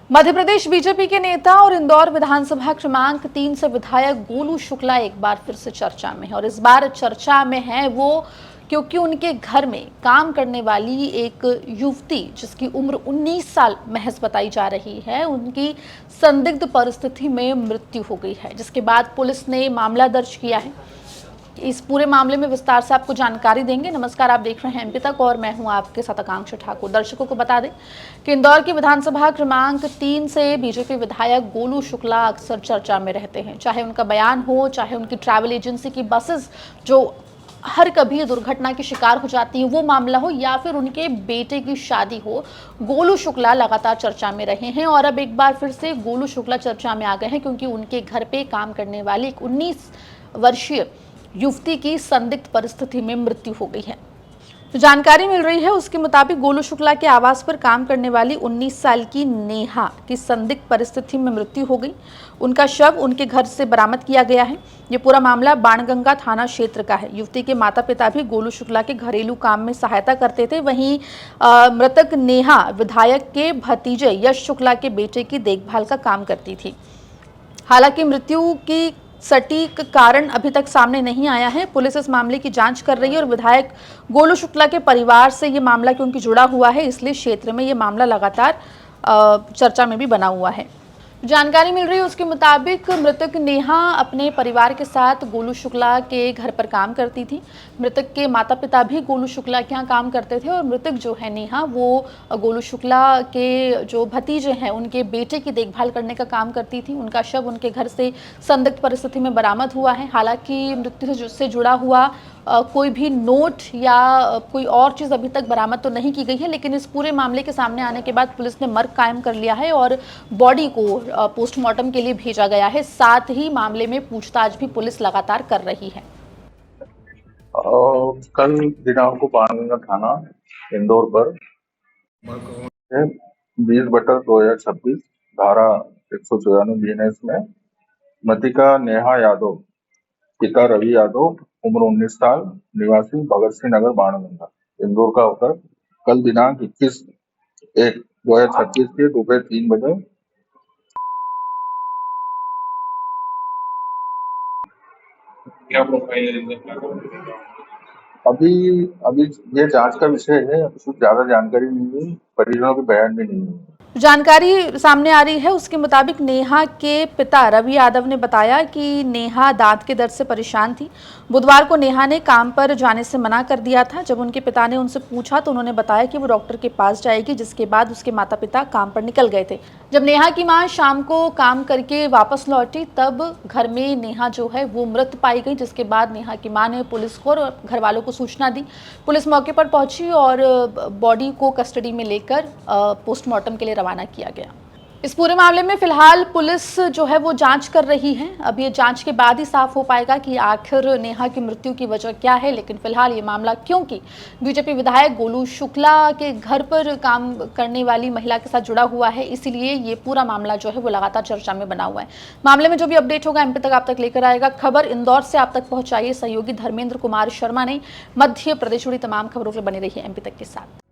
Madhya Pradesh BJP के नेता और इंदौर विधानसभा क्रमांक 3 से विधायक गोलू शुक्ला एक बार फिर से चर्चा में है और इस बार चर्चा में है वो क्योंकि उनके घर में काम करने वाली एक युवती जिसकी उम्र 19 साल महज बताई जा रही है, उनकी संदिग्ध परिस्थिति में मृत्यु हो गई है, जिसके बाद पुलिस ने मामला दर्ज किया है। इस पूरे मामले में विस्तार से आपको जानकारी देंगे। नमस्कार, आप देख रहे हैं एमपी तक और मैं हूं आपके साथ आकांक्षा ठाकुर। दर्शकों को बता दें कि इंदौर की विधानसभा क्रमांक 3 से बीजेपी विधायक गोलू शुक्ला अक्सर चर्चा में रहते हैं, चाहे उनका बयान हो, चाहे उनकी ट्रैवल एजेंसी की बसेस जो हर कभी दुर्घटना की शिकार हो जाती है वो मामला हो, या फिर उनके बेटे की शादी हो, गोलू शुक्ला लगातार चर्चा में रहे हैं। और अब एक बार फिर से गोलू शुक्ला चर्चा में आ गए हैं क्योंकि उनके घर पे काम करने वाली एक 19 वर्षीय युवती की संदिग्ध परिस्थिति में मृत्यु हो गई है। तो जानकारी मिल रही है उसके मुताबिक गोलू शुक्ला के आवास पर काम करने वाली 19 साल की नेहा की संदिग्ध परिस्थिति में मृत्यु हो गई। उनका शव उनके घर से बरामद किया गया है। ये पूरा मामला बाणगंगा थाना क्षेत्र का है। युवती के माता पिता भी गोलू शुक्ला के घरेलू काम में सहायता करते थे। वहीं मृतक नेहा विधायक के भतीजे यश शुक्ला के बेटे की देखभाल का काम करती थी। हालांकि मृत्यु की सटीक कारण अभी तक सामने नहीं आया है। पुलिस इस मामले की जांच कर रही है और विधायक गोलू शुक्ला के परिवार से ये मामला क्योंकि जुड़ा हुआ है, इसलिए क्षेत्र में ये मामला लगातार चर्चा में भी बना हुआ है। जानकारी मिल रही है उसके मुताबिक मृतक नेहा अपने परिवार के साथ गोलू शुक्ला के घर पर काम करती थी। मृतक के माता पिता भी गोलू शुक्ला के यहाँ काम करते थे और मृतक जो है नेहा वो गोलू शुक्ला के जो भतीजे हैं उनके बेटे की देखभाल करने का काम करती थी। उनका शव उनके घर से संदिग्ध परिस्थिति में बरामद हुआ है। हालांकि मृत्यु से जुड़ा हुआ कोई भी नोट या कोई और चीज़ अभी तक बरामद तो नहीं की गई है, लेकिन इस पूरे मामले के सामने आने के बाद पुलिस ने मर्ग कायम कर लिया है और बॉडी को पोस्टमार्टम के लिए भेजा गया है। साथ ही मामले में पूछताछ भी पुलिस लगातार कर रही है। कल दिनांक को बाणगंगा थाना इंदौर पर 20/2026 धारा 194 बीएनएस में मतिका नेहा यादव, पिता रवि यादव, उम्र 19 साल, निवासी भगत सिंह नगर बाणगंगा इंदौर का होकर कल दिनांक 21/1/2026 के दोपहर 3 बजे क्या प्रोफाइल है? अभी अभी ये जांच का विषय है। कुछ ज्यादा जानकारी नहीं है, परिजनों के बयान भी नहीं है। जानकारी सामने आ रही है उसके मुताबिक नेहा के पिता रवि यादव ने बताया कि नेहा दांत के दर्द से परेशान थी। बुधवार को नेहा ने काम पर जाने से मना कर दिया था। जब उनके पिता ने उनसे पूछा तो उन्होंने बताया कि वो डॉक्टर के पास जाएगी, जिसके बाद उसके माता पिता काम पर निकल गए थे। जब नेहा की मां शाम को काम करके वापस लौटी तब घर में नेहा जो है वो मृत पाई गई, जिसके बाद नेहा की मां ने पुलिस को और घर वालों को सूचना दी। पुलिस मौके पर पहुंची और बॉडी को कस्टडी में लेकर पोस्टमार्टम के लिए रवाना किया गया। इस पूरे मामले में फिलहाल पुलिस जो है वो जांच कर रही है। अब ये जांच के बाद ही साफ हो पाएगा कि आखिर नेहा की मृत्यु की वजह क्या है। लेकिन फिलहाल ये मामला क्योंकि बीजेपी विधायक गोलू शुक्ला के घर पर काम करने वाली महिला के साथ जुड़ा हुआ है, इसीलिए ये पूरा मामला जो है वो लगातार चर्चा में बना हुआ है। मामले में जो भी अपडेट होगा एमपी तक आप तक लेकर आएगा। खबर इंदौर से आप तक पहुंचाइए सहयोगी धर्मेंद्र कुमार शर्मा ने। मध्य प्रदेश जुड़ी तमाम खबरों के लिए बने रही है एमपी तक के साथ।